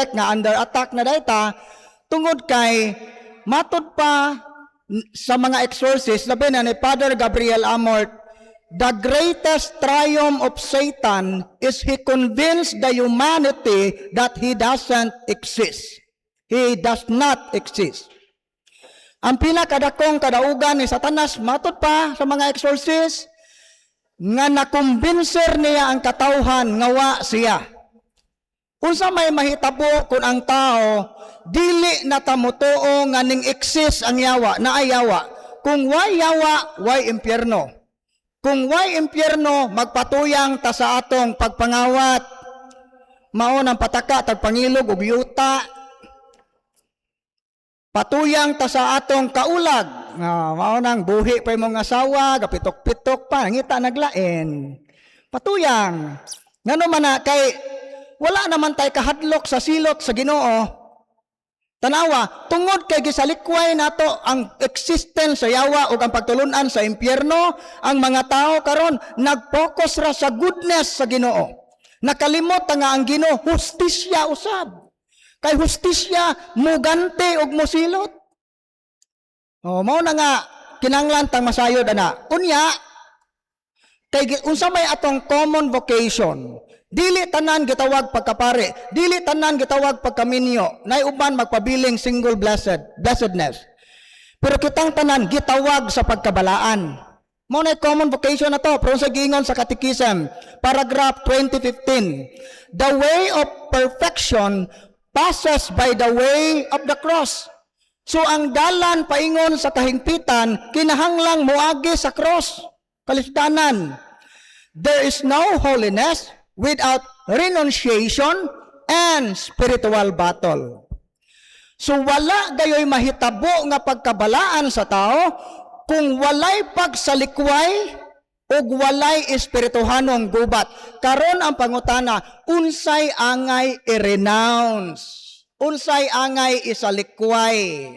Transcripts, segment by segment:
direct nga under attack na data tungod kay matud pa sa mga exorcist labi na ni Father Gabriel Amort, the greatest triumph of Satan is he convinced the humanity that he doesn't exist. He does not exist. Ang pinakadakong kadaugan ni Satanas matud pa sa mga exorcist nga nakumbinser niya ang katawhan nga wa siya. Unsa may mahitabo kung ang tao dili na tamutuo nga ning exist ang yawa, na ay yawa. Kung way yawa, way impyerno. Kung way impyerno, magpatuyang ta sa atong pagpangawat. Mao nang pataka tagpangilog ug yuta. Patuyang ta sa atong kaulag. Mao nang buhi pa imong asawa, gapitok-pitok pa, ngita naglain. Patuyang. Ngano man na kay wala naman tay kahadlok sa silot sa Ginoo. Tanawa, tungod kay gisalikway nato ang existence sa yawa o ang pagtulunan sa impyerno, ang mga tao karon nag-focus ra sa goodness sa Ginoo. Nakalimot nga ang Ginoo hustisya usab. Kay hustisya mugante og mosilot. Mao na nga kinanglan tang masayod ana. Unya kay unsa may atong common vocation. Dili tanan gitawag pagkapare, dili tanan gitawag pagkaminyo, nay uban magpabiling single blessedness. Pero kitang tanan gitawag sa pagkabalaan. Mao nay common vocation na to, pero sa gingon sa Catechism, paragraph 2015. The way of perfection passes by the way of the cross. So ang dalan paingon sa kahingpitan kinahanglang moagi sa cross. Kalisdanan. There is no holiness without renunciation and spiritual battle. So wala gayoy mahitabo nga pagkabalaan sa tao kung walay pagsalikway ug walay espirituhanong gubat. Karon ang pangutana, unsay angay i-renounce? Unsay angay isalikway?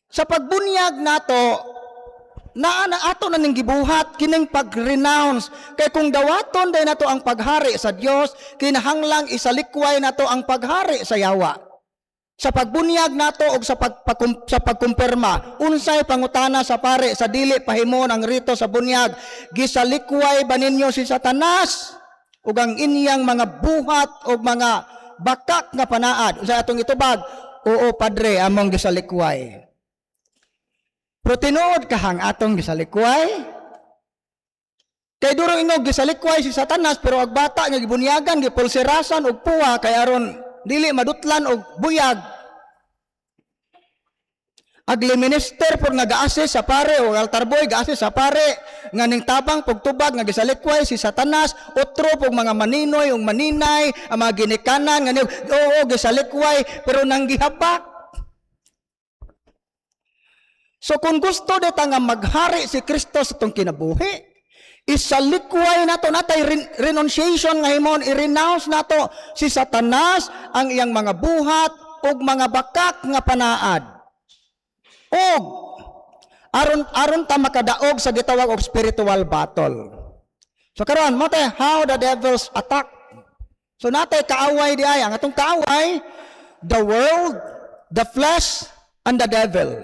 Sa pagbunyag nato, ato na ning gibuhat kining pag-renounce kay kung dawaton day nato ang paghari sa Dios kinahanglang isalikway nato ang paghari sa yawa. Sa pagbunyag nato og sa pagkumpirma, unsay pangutana sa pare sa dili pahimon ang rito sa bunyag, gisalikway ba ninyo si Satanas ug ang inyang mga buhat ug mga bakak nga panaad? Unsay atong itubag? Oo, Padre, among gisalikway. Pero tinuod kahang atong gisalikway. Kay durong ingog gisalikway si Satanas pero ag bata nga gibunyagan, gipulsirasan og puwa kay aron dili madutlan og buyag. Agli-minister por nga gaase sa pare o altar boy gaase sa pare nga ning tabang pagtubag nga gisalikway si Satanas, otro pog mga maninoy ug maninay ang mga ginikanan nga oo gisalikway pero nang gihabak. So kung gusto dito nga maghari si Kristo sa itong kinabuhi, isalikway nato natay renunciation nga himon, i-renounce nato si Satanas, ang iyang mga buhat ug mga bakak nga panaad. Og aron ta makadaog sa gitawag og spiritual battle. So karon mo how the devils attack. So natay kaaway di ay ang atong kaaway, the world, the flesh, and the devil.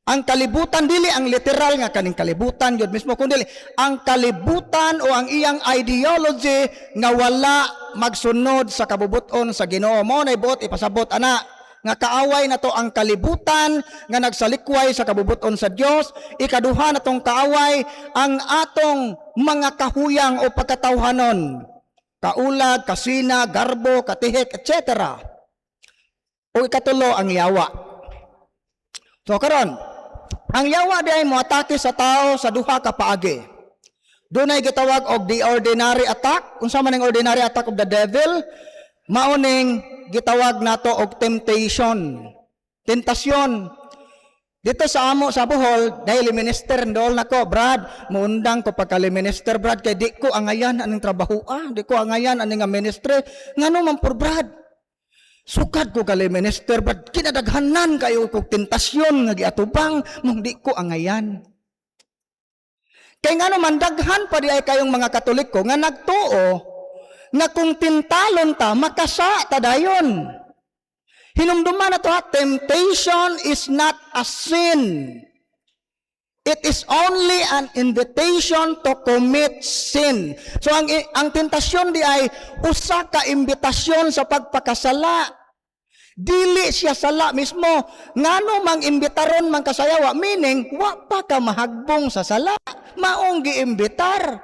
Ang kalibutan dili ang literal nga kaning kalibutan yun mismo kundi ang kalibutan o ang iyang ideology nga wala magsunod sa kabubuton sa Ginoo. Mao nay buot ipasabot ana nga kaaway na to ang kalibutan nga nagsalikway sa kabubuton sa Dios. Ikaduha na tong kaaway ang atong mga kahuyang o pagkatawhanon, kaulag, kasina, garbo, katihik, etc. O ikatulo ang yawa. So karon ang yawa di ay moatake sa tao sa duha ka paagi. Dunay gitawag og the ordinary attack. Unsa man ang ordinary attack of the devil? Mao ning gitawag nato og temptation. Tentasyon. Dito sa amo sa Bohol, dahil minister ndol nako, Brad, muundang ko pagka-minister, Brad, kay di ko angayan aning trabaho, di ko angayan aning ministre. Ngano man por, Brad? Sukad ko kali minister, but kinadaghanan kayo kog tentasyon nga giatubang, mong di ko angayan. Kay ngano man daghan pa di ay kayong mga Katoliko nga nagtuo nga kung tintalon ta makasa ta dayon. Hinumduman na to ha, temptation is not a sin. It is only an invitation to commit sin. So ang tentasyon di ay usa ka imbitasyon sa pagpakasala. Dili siya sala mismo. Ngano mang imbitaron man kasayawa, meaning wa pa ka mahagbong sa sala. Maong giimbitar.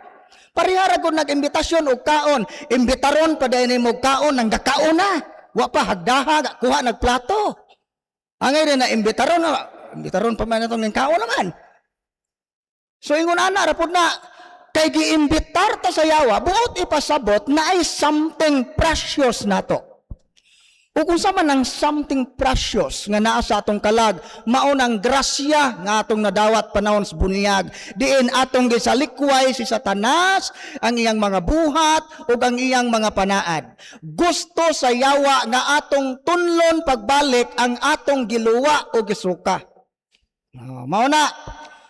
Parihara kung nag-imbitasyon o kaon, imbitaron pa dahil mo kaon, nang gakaon na. Wa pa hagdaha, kuha nagplato. Ang ngayon na imbitaron pa man itong ng kaon naman. So ingon ana, rapod na, kay giimbitar ta sa yawa, buot ipasabot na ay something precious na to. O kung sama ng something precious nga naa sa atong kalag, maunang grasya nga atong nadawat panahon sa bunyag. Diin atong gisalikway si Satanas, ang iyang mga buhat, o ang iyang mga panaad. Gusto sa yawa nga atong tunlon pagbalik ang atong giluwa o gisuka. Mauna,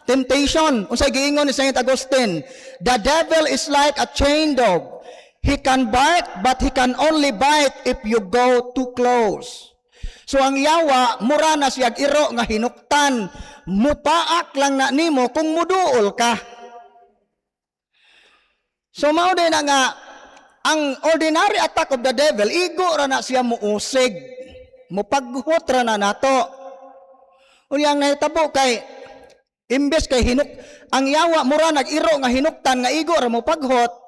temptation. Unsay giingon ni Saint Augustine, the devil is like a chained dog. He can bark, but he can only bite if you go too close. So ang yawa, mura na siyag iro nga hinuktan, mupaak lang na nimo kung muduol ka. So mao din na nga, ang ordinary attack of the devil, igo ra na siya muusig, mupaghot ra na nato. Unyang nahitabo kay, imbes kay ang yawa, mura nag-iro nga hinuktan, nga igo ra mupaghot,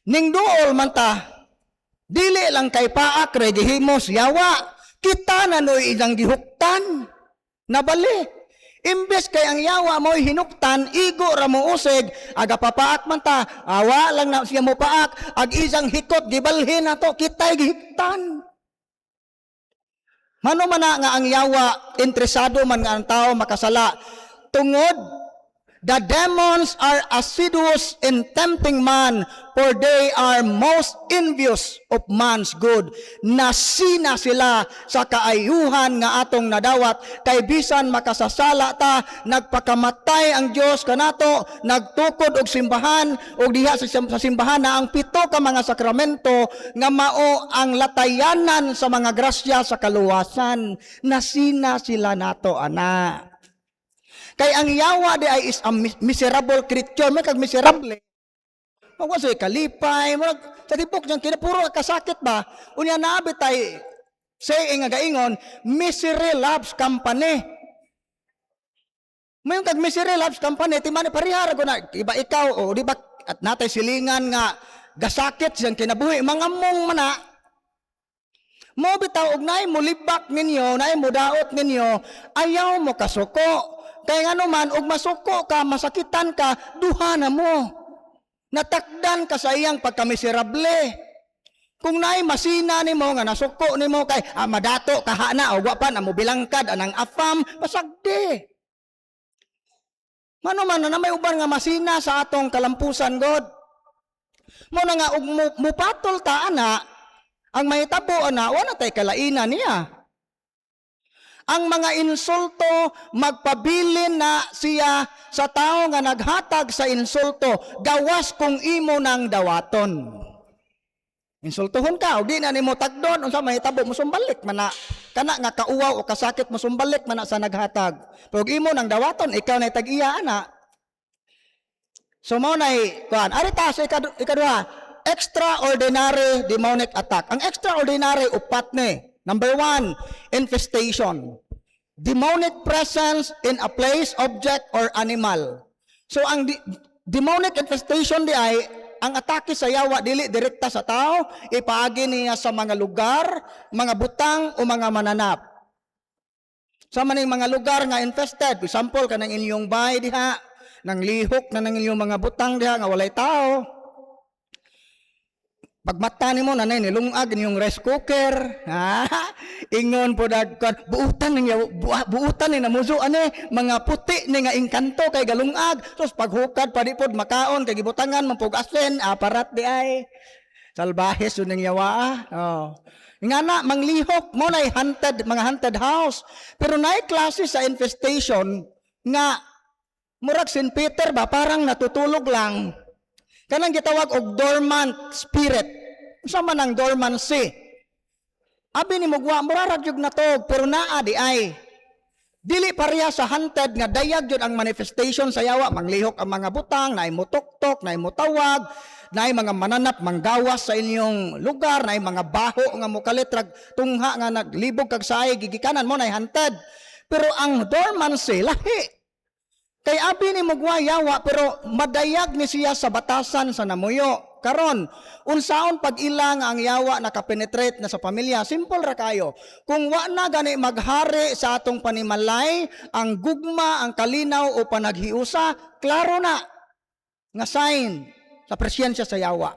ning duol man ta, dili lang kay paak re gihimos yawa, kita na noy ilang gihuktan, nabali. Imbes kay ang yawa mo'y hinuktan, igo ra mo usig, aga papaak man ta, awa lang na siya mo paak, ag isang hikot, gibalhin na to, kita'y gihiktan. Mano man na nga ang yawa, interesado man nga ang tao makasala, tungod, the demons are assiduous in tempting man, for they are most envious of man's good. Nasina sila sa kaayuhan nga atong nadawat, kay bisan makasasala ta, nagpakamatay ang Dios kanato, nagtukod og simbahan, og diha sa simbahan na ang 7 ka mga sakramento nga mao ang latayanan sa mga grasya sa kaluwasan. Nasina sila nato, ana. Kay ang yawa di ay is a miserable creature, may kag miserable. Magwasay kalipay, sa tipok niyang kinapuro kasakit ba? Unya naabit tay, saying nga gaingon, misery loves company. Mayong kag misery loves company, timani parihara ko na, iba ikaw, o di ba, at natay silingan nga, gasakit siyang kinabuhi, mga mong mana, mo bitaw og naay mo libak ninyo, naay mo daot ninyo, ayaw mo kasuko. Kaya nga naman, og masuko ka, masakitan ka, duha na mo. Natakdan ka sa iyang pagkamiserable. Kung naay masina ni mo, nga nasuko ni mo, kay madato, kahana, o wapan, mo bilangkad, anang afam, masagdi. Mano man, na may uban nga masina sa atong kalampusan, God. Mo na nga, og mupatol ta, ana, ang mahitabo, ana, wala tay kalainan niya. Ang mga insulto, magpabilin na siya sa tao nga naghatag sa insulto, gawas kung imo nang dawaton. Insultuhon ka, o di na ni mo tagdon, unsa mahitabo mo sumbalik man na, kana nga kauwaw o kasakit mo sumbalik man na sa naghatag. Pero imo nang dawaton, ikaw na tag-iya, ana. So mao nay kuan, arita sa ikaduha, extraordinary demonic attack. Ang extraordinary upat ni. Number 1, infestation. Demonic presence in a place, object, or animal. So ang demonic infestation di ay, ang atake sa yawa dili direkta sa tao, ipaagi niya sa mga lugar, mga butang o mga mananap. Sa maning mga lugar nga infested, for example, kanang inyong bahay diha, nang lihok na nang inyong mga butang diha nga walay tao. Pagmata ni mo, nanay, nilungag niyong rice cooker. Ingon po dagkan, buutan ni namuso, mga puti ni nga inkanto kay galungag. Sos paghukad, padipod, makaon, kay gibutangan, mapugasin, aparat di ay. Salbahes yun ng yawa. Nga na, manglihok mo na mga haunted house. Pero naay klase sa infestation, nga, murag St. Peter ba, parang natutulog lang. Kanang gitawag og dormant spirit. Usa man ang dormancy. Abi ni mugwa murarag jud natog pero naa di ay. Dili pareha sa hunted nga dayag jud ang manifestation sa yawa, manglihok ang mga butang, naay mutoktok, naay mutawag, naay mga mananap manggawas sa inyong lugar, naay mga baho nga mukalitrag tungha nga naglibog kag saay gigikanan mo naay hunted. Pero ang dormancy lahi. Kay abi ni mugwayawa pero madayag ni siya sa batasan sa namuyo. Karon, unsaon pag ilang ang yawa nakapenetrate na sa pamilya? Simple ra kayo. Kung wa na gani maghari sa atong panimalay, ang gugma, ang kalinaw o panaghiusa, klaro na nga sign sa presensya sa yawa.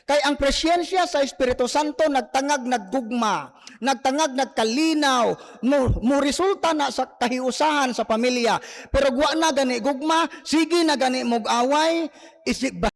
Kay ang presensya sa Espiritu Santo nagtangag naggugma, nagtangag nagkalinaw, mo resulta na sa kahiusahan sa pamilya. Pero wa na gani gugma, sige na gani mog-away, isip ba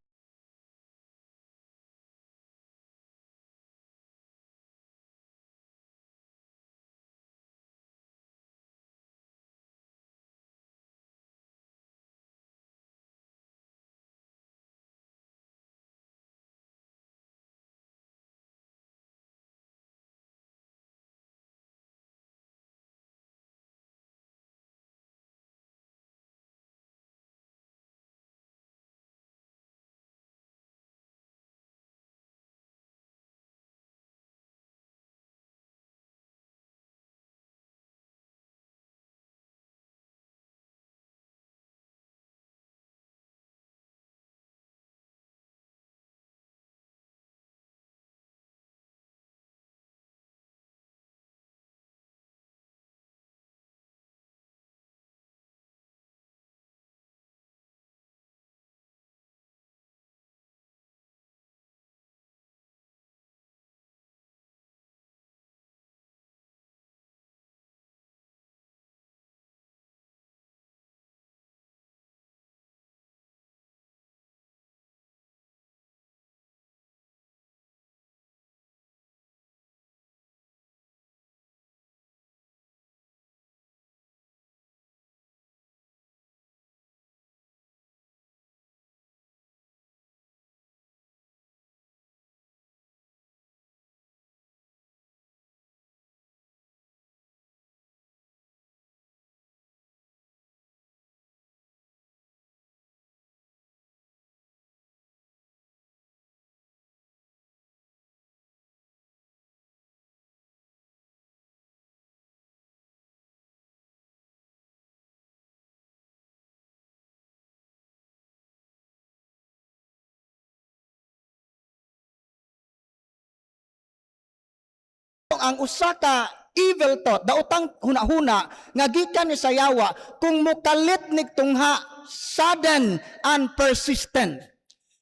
ang usa ka evil thought, daotang hunahuna nga gikan ni sayawa kung mukalit nig tungha, sudden and persistent.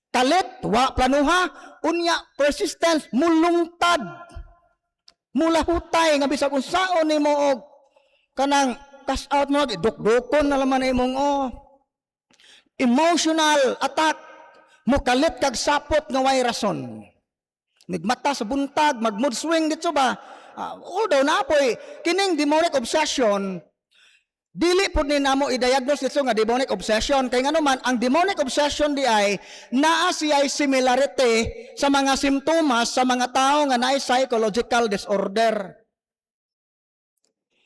Kalit, wa planuha, unya persistence, mulungtad, mulahutay, nga bisag unsaon nimo og kanang cash out mo, dukdukon na laman imong emotional attack, mukalit kag sapot nga way rason. Nigmata sa buntag, mag-mood swing dito ba? Although naapoy, kining demonic obsession, dili po ni namo i-diagnose dito nga demonic obsession. Kaya nga naman, ang demonic obsession di ay naa siya similarity sa mga simptomas sa mga tao nga naay psychological disorder.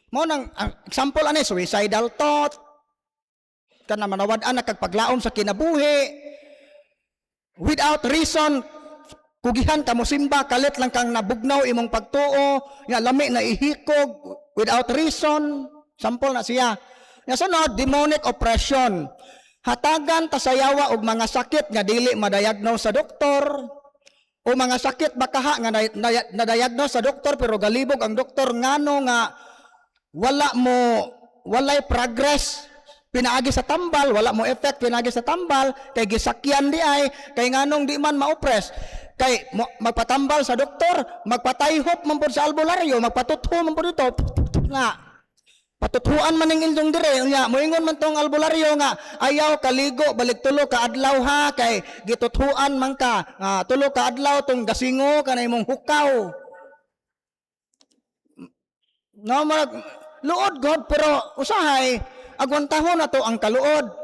Mo nang example ani suicidal thought, kana manawad-an nagpaglaom sa kinabuhi, without reason, kugihan ka mo simba, kalit lang kang nabugnaw imong pagtuo, nga lami na ihikog, without reason, sample na siya. Nga sunod, demonic oppression. Hatagan ta sayawa og mga sakit nga dili madiagnose sa doktor, o mga sakit bakaha nga na-diagnose sa doktor pero galibog ang doktor ngano nga walay progress pinaagi sa tambal, wala mo effect pinaagi sa tambal, kay gisakyan di ay, kay nganong di man ma-oppress. Kay magpatambal sa doktor, magpatayhop man po sa albularyo, magpatutho man po dito, nga, patuthuan man ng indong dire, nga, moingon man tong albularyo nga, ayaw kaligo, balik tulo ka adlaw ha, kay gituthuan man ka, tulo ka adlaw tong gasingo, kanay mong hukaw. No, luod God, pero usahay, agwantahon na to ang kaluod.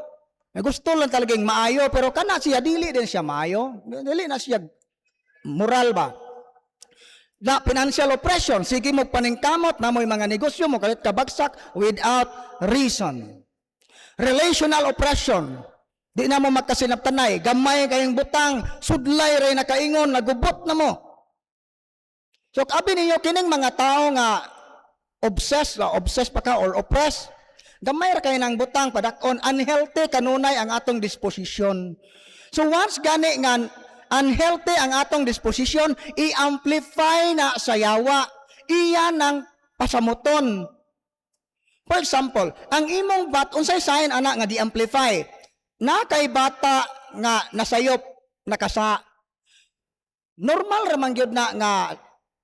Gusto lang talagang maayo, pero kana siya, dili din siya maayo. Dili na siya moral ba? Na financial oppression, sige mo paningkamot na mo'y mga negosyo mo kalit kabagsak without reason. Relational oppression, di na mo magkasinaptanay, gamay kayong butang, sudlay ray na kaingon, nagubot na mo. So abi ninyo kining mga tao nga obsessed pa ka or oppressed, gamay ra kayo ng butang padakon, unhealthy kanunay ang atong disposition. So once gani nga unhealthy ang atong disposition, i-amplify na sa yawa. Iyan ang pasamuton. For example, ang imong unsay sign ana nga di-amplify? Na kay bata nga nasayop, nakasa. Normal ra man gyud na nga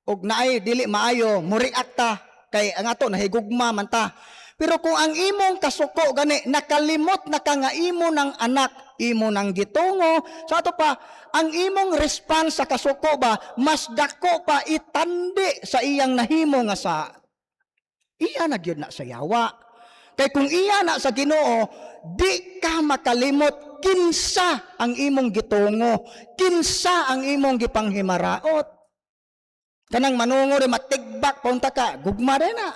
og naay dili maayo, muriakta kay ang ato nahigugma man ta. Pero kung ang imong kasuko gani nakalimot na ka nga imo ng anak, imo ng gitungo, sa ato pa ang imong response sa kasuko ba mas dako pa itandi sa iyang nahimo nga sa iya na gyud na sa yawa. Kay kung iya na sa Ginoo, di ka makalimot kinsa ang imong gitungo, kinsa ang imong gipanghimaraot. Kanang manungo rin matigbak punta ka, gugma rin na.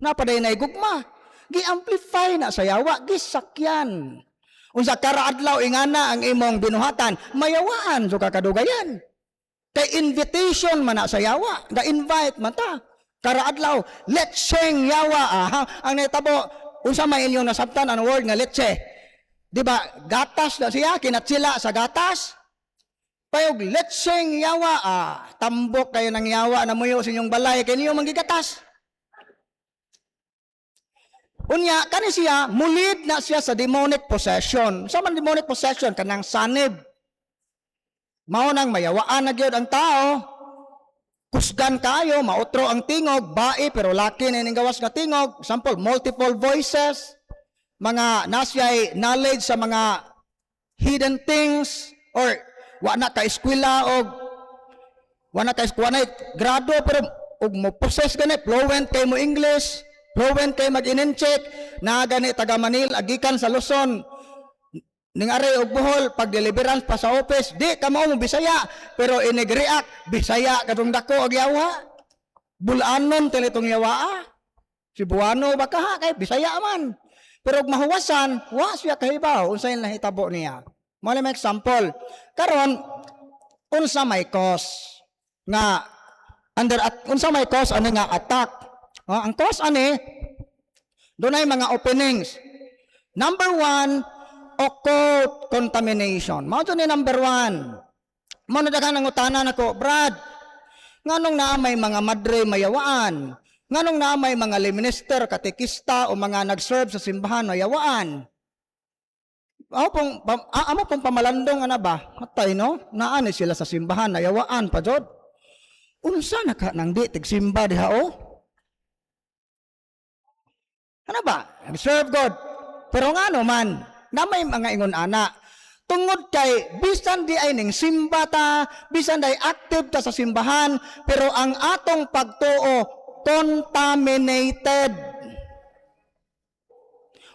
Napaday na gugma. Gi-amplify na sa yawa, gisakyan. Unsa karaadlaw ingana ang imong binuhatan, mayawaan so kakadugayan. Kay invitation man na sa yawa, ga-invite man ta. Karaadlaw, letseng yawa. Ang naitabo, unsa may inyong nasabtan ang word nga letse. Di ba, gatas na siya, kinatsila sa gatas. Payog letseng yawa, tambok kayo ng yawa na muyo sa inyong balay, kayo niyo manggigatas. Unya, kani siya, mulid na siya sa demonic possession. Sa man demonic possession, kanang sanib. Mao nang mayawaan na gyud ang tao. Kusgan kayo, mautro ang tingog, bae pero laki na ining gawas nga tingog. Example, multiple voices, mga nasyay knowledge sa mga hidden things, or wala ka eskwela og wala ka grado pero og mo possess gani, fluent kay mo English, fluent kay mag-inencheck, na gani taga Manila, agikan sa Luzon, ning are og Bohol, pag deliverance pa sa office, di ka mo Bisaya, pero inigreact, Bisaya katong dako og yawa. Bulanon tilitong yawa. Cebuano ba ka ha, kay Bisaya man. Pero og mahuwasan, wa siya kahibaw, unsay nahitabo niya. Mo may example. Karon, unsa may cause nga unsa may cause ani nga attack. Ang cause ani dunay mga openings. Number 1, occult contamination. Mao ni number 1. Mao na daghang nangutana nako, Brad, nganong naa may mga madre mayawaan? Nganong naa may mga lay minister, katekista o mga nag-serve sa simbahan mayawaan? Amo pong pamalandong ana ba? Matay no? Naani sila sa simbahan nayawaan pa jud. Unsa na ka nang di tigsimba diha o? Ano ba? Nag-serve God. Pero ngano man, na may mga ingon ana, tungod kay bisan di ay ning simba ta, bisan di active ta sa simbahan, pero ang atong pagtuo contaminated.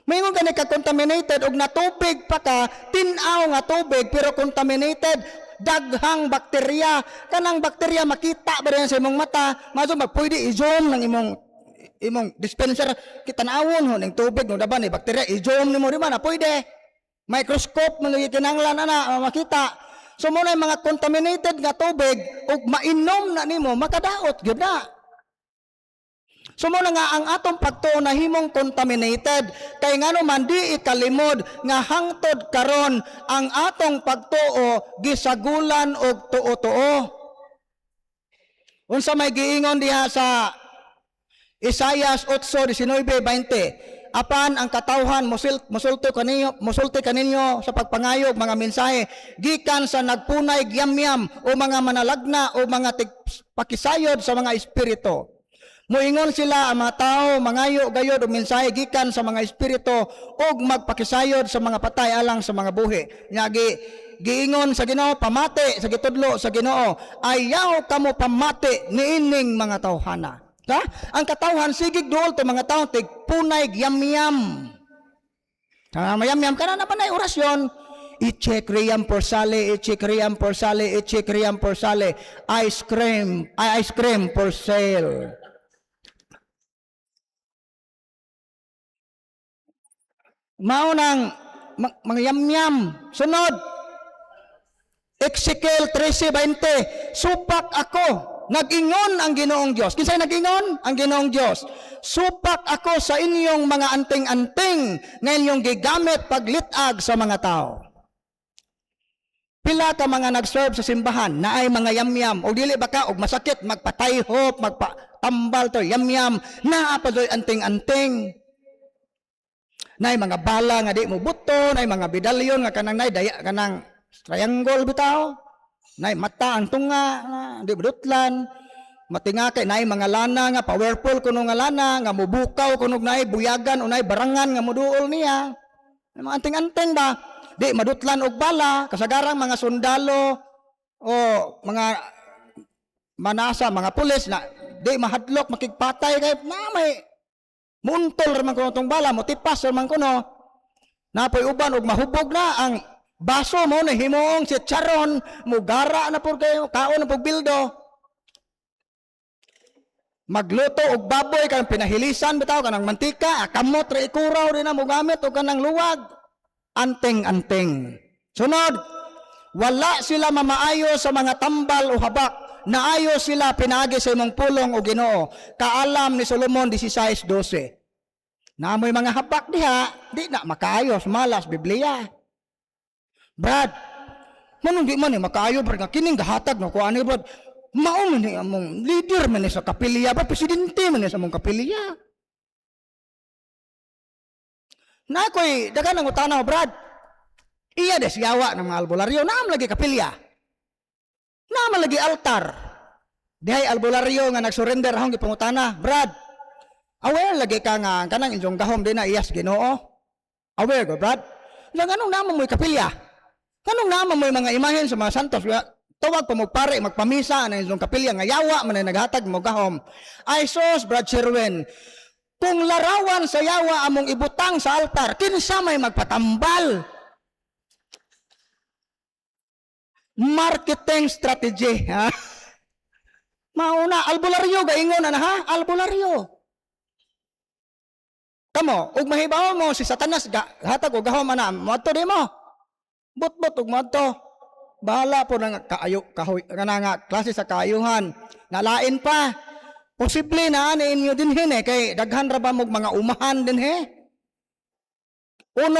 Mayingon gani ka contaminated og natubig pa ka, tin-aw nga tubig pero contaminated, daghang bakterya. Kanang bakterya makita ba rin sa imong mata, maso magpwede i-zoom ng imong dispenser, kita naawon ho ning tubig no daban ni bakterya, i-zoom nimo di man na pwede. Microscope man kinahanglan ana makita. So mo na mga contaminated nga tubig ug mainom na nimo makadaot gyud na. So mo na nga ang atong pagtuo na himong contaminated, kay ngano man di ikalimod nga hangtod karon ang atong pagtuo gisagulan og tuo-tuo. Unsa may giingon diha sa Isaias 8:19-20, apan ang katawhan musulti kaninyo sa pagpangayog mga mensahe gikan sa nagpunay gyamyam o mga manalagna o mga pakisayod sa mga espiritu. Muingon sila ang mga tao mangayo gayod og mensahe gikan sa mga espiritu ug magpakisayod sa mga patay alang sa mga buhi. Giingon sa Ginoo, pamati sa gitudlo sa Ginoo, ayaw kamo pamati niining mga tawhana. Ang katawhan sigig duol to mga tawo tig punay gyamyam. Mayamyam kana na panay orasyon, Iche Kriam Porsale, Iche Kriam Porsale, Iche Kriam Porsale, ice cream for sale. Maunang mga yam-yam. Sunod, Ezekiel 13:20, supak ako, nag-ingon ang Ginoong Dios. Kinsay nag-ingon? Ang Ginoong Dios. Supak ako sa inyong mga anting-anting na inyong gigamit paglitag sa mga tao. Pila ka mga nag-serve sa simbahan na ay mga yam-yam o dili ba ka og masakit magpatayhop, magpatambal to yam-yam na apadoy anting-anting. Nay mga bala nga di mo buto, nay mga bidalyon nga kanang nay daya kanang triangle bitaw, nay mata ang tunga, di budutlan, matingakay nay mga lana nga powerful kuno nga lana nga mubukaw kuno nay buyagan unay barangan nga muduol niya. Mga anting-anting ba? Di madutlan og bala, kasagarang mga sundalo o mga manasa, mga pulis na di mahadlok makigpatay kay na may muntol raman kuno tong bala, motipas raman kuno. Napoy uban og mahubog na ang baso mo na himuong si Charon, mugara na po kayo, kaon na po bildo. Magluto og baboy, kanang pinahilisan bitaw, kanang mantika, kamot, ikuraw rin na mugamit o kanang luwag. Anting-anting. Sunod, wala sila mamaayo sa mga tambal o habak, naayo sila pinagi sa imong pulong o Ginoo. Kaalam ni Solomon 16:12. Namoy mga habak diha, di na makaayos, malas, Biblia. Brad, manong di man makaayo, brad, nga kining gahatag no, kung ano, brad, mao man among leader man sa kapilya, ba, presidente man sa among kapilya. Na ko'y dagan ng utanaw, brad. Iya des yawa ng mga albularyo. Naam lagi kapilya. Naam lagi altar. Dihay albularyo nga nagsurrender hong ipangutana. Brad, aware lagi ka nga kanang inyong gahom din na iyas Ginoo. Aware ko, brad. Lang anong naman mo'y kapilya? Anong naman mo'y mga imahen sa mga santos? Tawag pa mo pare, magpamisa na inyong kapilya nga yawa man na naghatag mo gahom. Ay sos, Brad Sherwin, kung larawan sa yawa among ibutang sa altar, kinsa may magpatambal. Marketing strategy, ha? Mauna, albularyo, gaingon na ha? Albularyo. Kamo, ug mahibaw mo si Satanas, hatag o gahom na, moto di mo. Butbut ug moto. Bahala po ng klase sa kaayuhan. Nalain pa. Posible na ninyo din kay daghan ra ba mo mga umahan din 1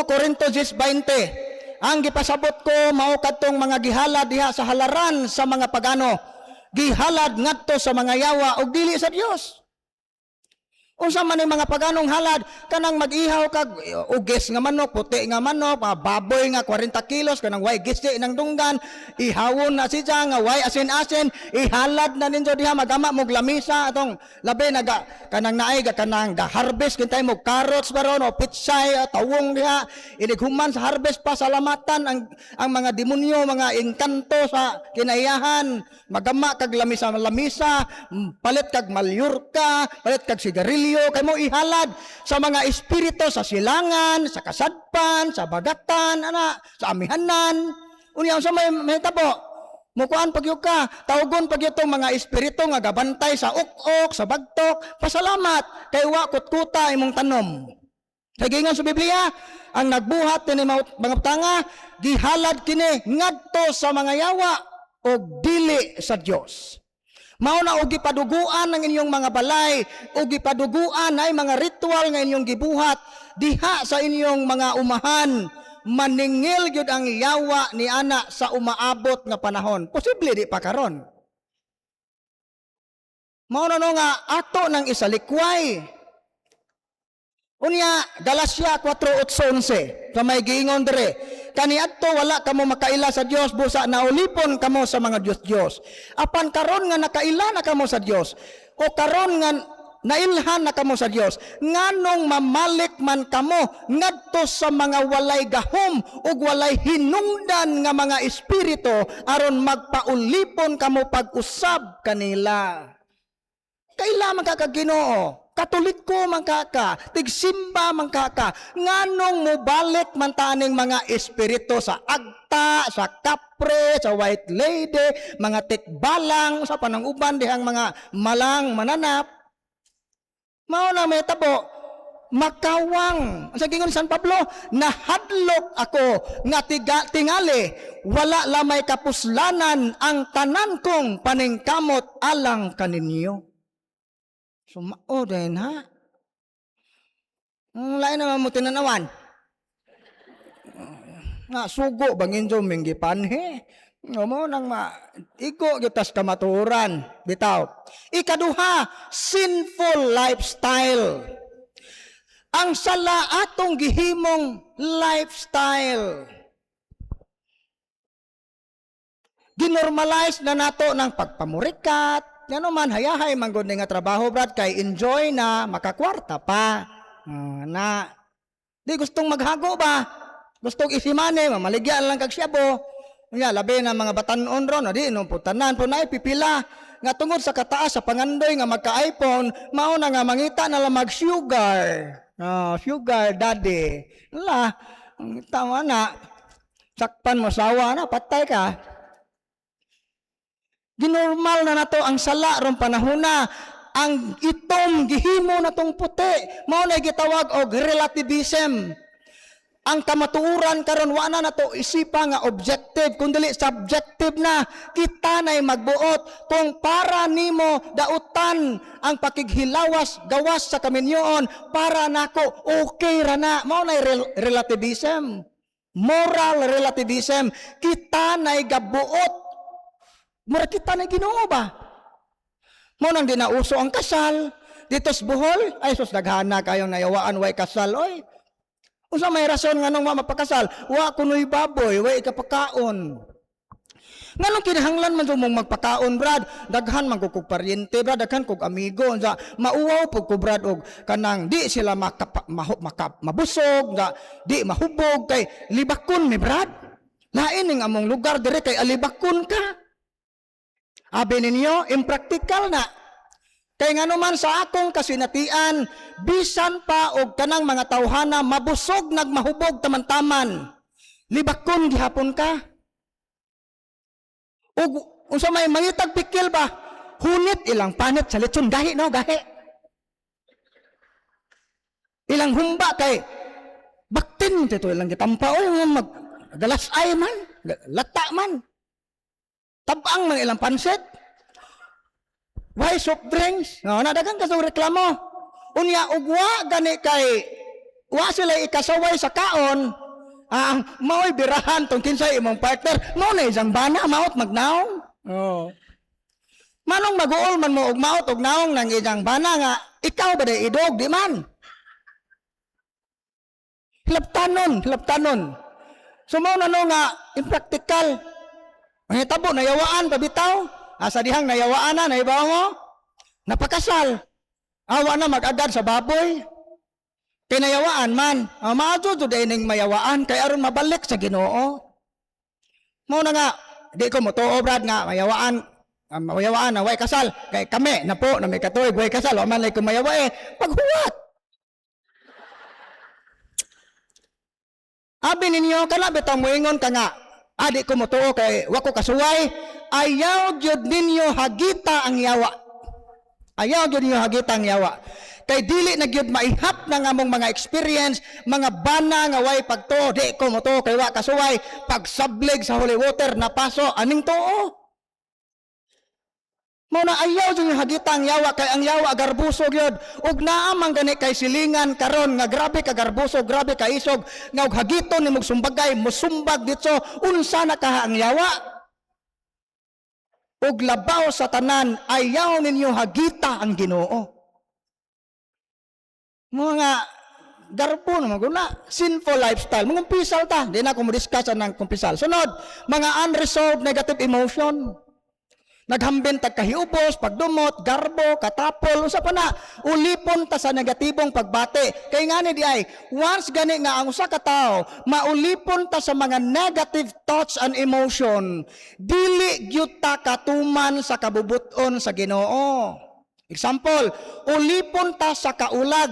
Corinto 10:20. Ang gipasabot ko mao kadtong mga gihalad diha sa halaran sa mga pagano. Gihalad ngadto sa mga yawa ug dili sa Dios. Unsa man mga paganong halad kanang mag-ihaw kag uges nga manok, puti nga manok, baboy nga 40 kilos kanang way gisi nang dunggan, ihawon na siya nga way asin-asin, ihalad na ninyo diha magama mo lamisa atong labi naga kanang naay kanang harvest kintay mo carrots baron o pitsay tawong diha, ilighuman sa harvest pa salamatan ang mga demonyo, mga engkanto sa kinaiyahan, magama kag lamisa palit kag malyurka, palit kag sigarilyo kay mo ihalad sa mga espiritu sa silangan, sa kasadpan, sa bagatan, sa amihanan. Unya sa may tabo. Mukuan pag ka, tawgon pag itong mga espiritu nga gabantay sa ukok, sa bagtok, pasalamat kay wa kutkuta imong tanom. Kay gingon sa Biblia, ang nagbuhat ni mga tanga, gihalad kini ngadto sa mga yawa o dili sa Dios. Mao na og gipaduguan ng inyong mga balay, og gipaduguan ay mga ritual nga inyong gibuhat diha sa inyong mga umahan. Maningil gyud ang yawa ni ana sa umaabot nga panahon. Posible di pa karon. Mao na nga ato nang isalikway. Unya Galacia 4:8-11 sa may giingon dire, kaniadto wala kamo makaila sa Dios busa naulipon kamo sa mga Dios. Apan karon nga nakaila na kamo sa Dios o karon nga nailhan na kamo sa Dios, nganong mamalik man kamo ngadto sa mga walay gahom ug walay hinungdan nga mga espiritu aron magpaulipon kamo pag-usab kanila. Kaila man ka Ginoo. Katoliko man ka, tigsimba man ka, nganong mobalik man taning mga espiritu sa agta, sa kapre, sa white lady, mga tikbalang, sa pananguban dihang mga malang mananap. Mao na may tabo, makawang. Sa gingon San Pablo, nahadlok ako nga tingali, wala lamay kapuslanan ang tanan kong paningkamot alang kaninyo. Sumao din ha. Lain naman mo tinanawan. Nga sugo bangin jo minggipanhe. Mo nang igo gitas kamaturan bitaw. Ikaduha, sinful lifestyle. Ang sala atong gihimong lifestyle. Ginormalize na nato ng pagpamurikat. Yan man, hayahay manggod nga trabaho, brad, kay enjoy na, makakwarta pa. Na, di gustong maghago ba? Gustong isimane, mamaligyan lang kag siyabo. Nga, labi na mga batanon ron, di, no, putanan po na ipipila. Nga tungod sa kataas, sa pangandoy, nga magka-iPhone, mauna nga mangita na lang mag-sugar. Sugar daddy. Wala, tama na. Sakpan mo sawa na, patay ka. Ginormal na nato ang sala ron panahona, ang itom gihimo natong puti, mao na gitawag og relativism. Ang kamatuoran karon wa na nato isipa nga objective kundi subjective na. Kita nay magbuot kung para nimo dautan ang pakighilawas gawas sa kaminyoon, para nako okay ra na. Mao na relativism, moral relativism. Kita nay gabuot, mura kita na Ginoo ba? Mo nang dinauso ang kasal dito sa Bohol, ay sus daghana kayong nayawaan way kasal oy. Unsa may rason nganong mapakasal? Wa kunoy baboy, way kapakaon. Nganong kinahanglan man mong magpakaon, brad? Daghan man kog paryente, brad, daghan kog amigo, unsa mauwaw pug ko, brad, og kanang di sila mabusog, di mahubog kay libakon mi, brad. Lain ning among lugar dire kay alibakon ka. Abi ninyo, impractical na. Kaya nga naman sa akong kasinatian, bisan pa og kanang mga tawhana, mabusog, nagmahubog taman-taman. Libakon gihapon ka. Og unsa may mangitag pikil ba? Hunit ilang panit sa lechon, gahi no, gahi. Ilang humba kay baktin dito ilang gitampa oy maggalas ay man, lata man. Tabang man ilang pansit. Why soft drinks? No, nadagang kasong reklamo. Unya ugwa gani kay wa sila ikasaway sa kaon. Mao'y birahan tong kinsay imong partner. Mao na isang bana maot magnaong. Oh. Manong maguol man mo og maot og naong nang isang bana nga ikaw ba day idog di man. Hilaptanon. So mao na no nga impractical. Ang tabo nayawaan pabitaw. Asa dihang nayawaan na naibaw mo. Napakasal. Awa na mag-agad sa baboy. Kay nayawaan man. Maadto to ning mayawaan kay aron mabalik sa Ginoo. Mao na nga di ko motuo, brad, nga mayawaan na way kasal. Kay kami na po na may katuig way kasal. O man lay ko mayawa paghuwat. Abi ninyo kana bitang moingon ka nga. Adi ko motuo kay wako kasuway, ayaw gyud ninyo hagita ang yawa. Ayaw gyud ninyo hagita ang yawa. Kay dili na gyud maihap na nga mong mga experience, mga bana nga way pagtuo, di ko motuo kay wa kasuway, pagsablig sa holy water na paso aning tuo. Mao na ayaw gyud hagita ang yawa kay ang yawa garbuso gyud. Ug naa man gani kay silingan karon nga grabe ka garbuso, grabe ka isog, nga og hagiton nimog sumbagay, mosumbag dito unsa na ka ang yawa. Ug labaw sa tanan, ayaw ninyo hagita ang Ginoo. Mga garpo na maguna, sinful lifestyle. Mga kumpisal ta, di na ko mo-discuss ang kumpisal. Sunod, mga unresolved negative emotion. Naghambin tag kahiubos, pagdumot, garbo, katapol, usa pa na ulipon ta sa negatibong pagbate. Kay ngani di ay once gani nga ang usa ka tawo maulipon ta sa mga negative thoughts and emotion, dili gyud ta katuman sa kabubuton sa Ginoo. Example, ulipon ta sa kaulag.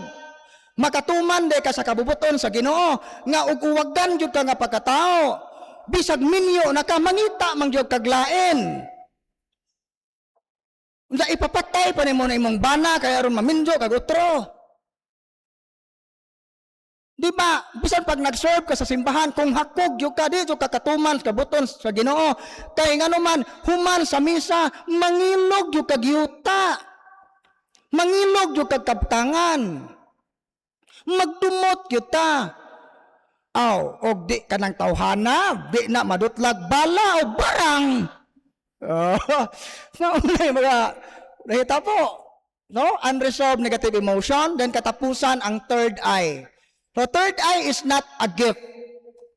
Makatuman de ka sa kabubuton sa Ginoo nga ug uwagan jud ka nga pagkatao. Bisag minyo na ka mangita man jud kag lain. Unsa ipapatay pa nimo na imong bana kay aron maminjo kag utro. Di ba, bisan pag nag-serve ka sa simbahan, kung hakog yung ka, di yung kakatuman, kabuton sa Ginoo, kay nga naman, human sa misa, mangilog yung kagyuta. Mangilog yung kagkaptangan. Magdumot yuta. Aw, og di ka ng tawhana, di na madutlag bala o barang. Naunay mga, nakita po, no? Unresolved negative emotion, then katapusan ang third eye. So third eye is not a gift.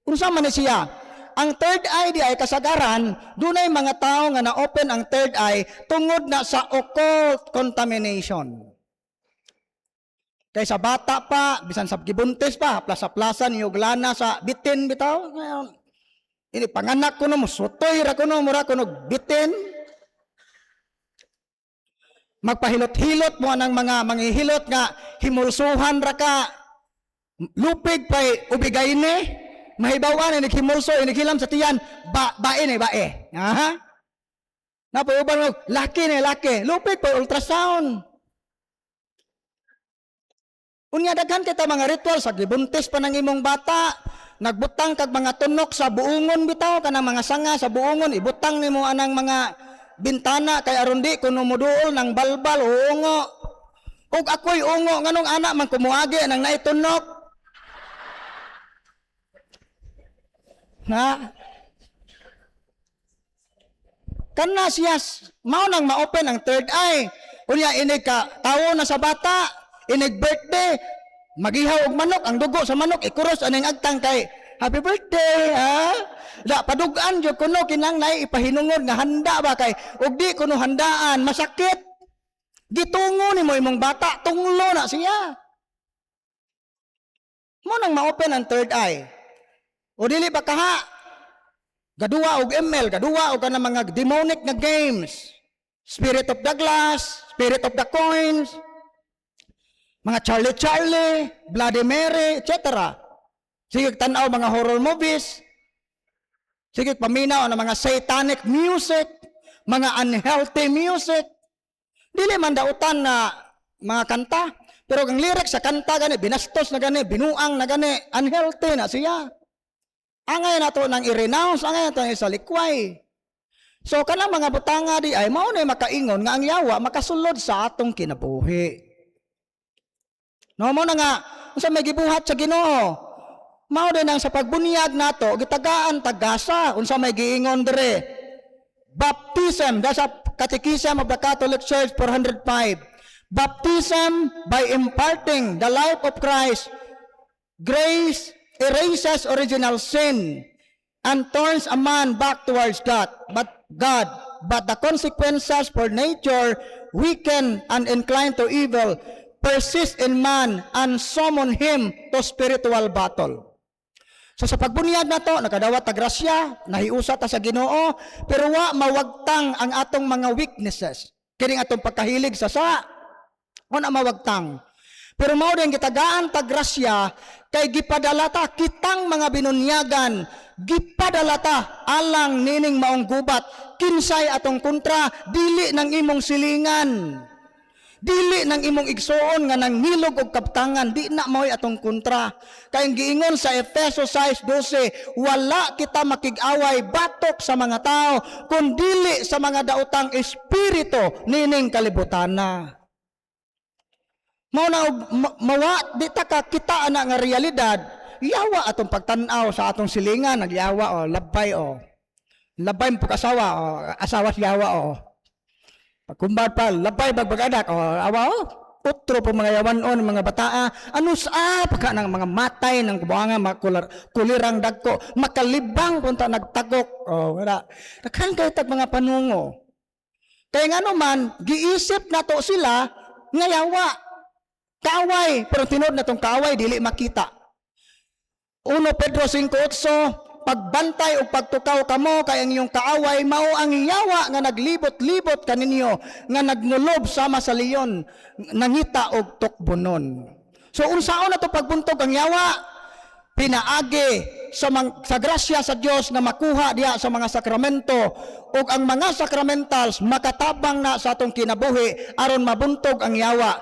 Kung saan man siya, ang third eye di ay kasagaran, dunay mga tao nga na-open ang third eye tungod na sa occult contamination. Kay sa bata pa, bisan sa gibuntis pa, plasa-plasan yung glana sa bitin bitaw. Ini panganak ko no, musutoy ra ko no, mura ko no, bitin. Magpahilot-hilot mo ng mga manghihilot nga, himulsuhan ra ka, lupig pa'y ubigay ni, mahibawan, inighimulso, inighilam sa tiyan, bae ni bae. Aha? Napauban mo, laki ni laki, lupig pa'y ultrasound. Unya daghan kita mga ritual, sa gibuntis pa ng imong bata, nagbutang kag mga tunok sa buungon bitaw, kanang mga sanga sa buungon, ibutang nimo anang mga bintana, kay aron di kuno moduol ng balbal, uungo. Ug ako'y ungo, nganong anak man kumuagi, nang naitunok. Na kana siya mao nang ma-open ang third eye. Unya inig ka tawo na sa bata, inig birthday, magihaw og manok, ang dugo sa manok ikuros aning agtang kay happy birthday, ha? Da padugan jud kuno kinang nay ipahinungod nga handa ba kay ug di kuno handaan masakit. Gitungo nimo imong bata, tunglo na siya. Mo nang ma-open ang third eye. O dili ba kaha? Gaduwa og ML, gaduwa og kanang mga demonic na games. Spirit of the glass, spirit of the coins, mga Charlie, Bloody Mary, etc. Sige tan-aw mga horror movies. Sige paminaw ng mga satanic music, mga unhealthy music. Dili man dautan na mga kanta, pero ang lyrics sa kanta gani binastos na gani, binuang na gani, unhealthy na siya. Angay na to nang i-renounce, angay na to nang isalikway. So kanang mga butanga di ay mao na makaingon nga ang yawa makasulod sa atong kinabuhi. No mo na nga unsa may gibuhat sa Ginoo. Mao din ang sa pagbunyag nato gitagaan tagasa unsa may giingon dire. Baptism, that's a Catechism of the Catholic Church 405. Baptism by imparting the life of Christ, grace erases original sin and turns a man back towards God. But the consequences for nature, weakened and inclined to evil, persist in man and summon him to spiritual battle. So sa pagbunyag na to, nakadawat ta grasya, nahiusa ta sa Ginoo, pero wa mawagtang ang atong mga weaknesses. Kining atong pagkahilig sa wala mawagtang. Pero mao din gitagaan ta grasya kay gipadala ta kitang mga binunyagan, gipadala ta alang nining maong gubat, kinsay atong kontra, dili nang imong silingan. Dili nang imong igsuon nga nang nilog og kaptangan, di na mao'y atong kontra. Kay giingon sa Efeso 6:12, wala kita makig-away batok sa mga tao, kundi sa mga daotang espiritu nining kalibutana. Mao na mawa di ta ka kita ana nga realidad, yawa atong pagtan-aw sa atong silingan, nagyawa o labay o. Labay mo kasawa o asawa si yawa o. Pagkumbar pa, labay bagbagadak, o awa o, utro po mga yawanon, mga bataa, ano sa pagka ng mga matay ng kubuanga, mga kulirang dagko, makalibang punta nagtagok, o wala. Nakhan kayo tag mga panungo. Kaya nga naman, giisip na to sila, nga yawa, kaaway, pero tinod na tong kaaway, dili makita. 1 Pedro 5:8, pagbantay o pagtukaw kamo kay ang iyong kaaway mao ang yawa nga naglibot-libot kaninyo nga nagnulob sama sa leyon nangita og tukbonon. So unsaon na to pagbuntog ang yawa? Pinaagi sa grasya sa Dios nga makuha diha sa mga sakramento ug ang mga sakramentals makatabang na sa atong kinabuhi aron mabuntog ang yawa.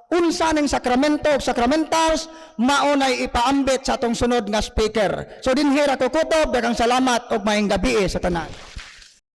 Unsa ning sakramento ug sakramentals mao nay ipaambit sa atong sunod nga speaker. So dinhi ra ko kutob, daghang salamat ug maayong gabi sa tanan.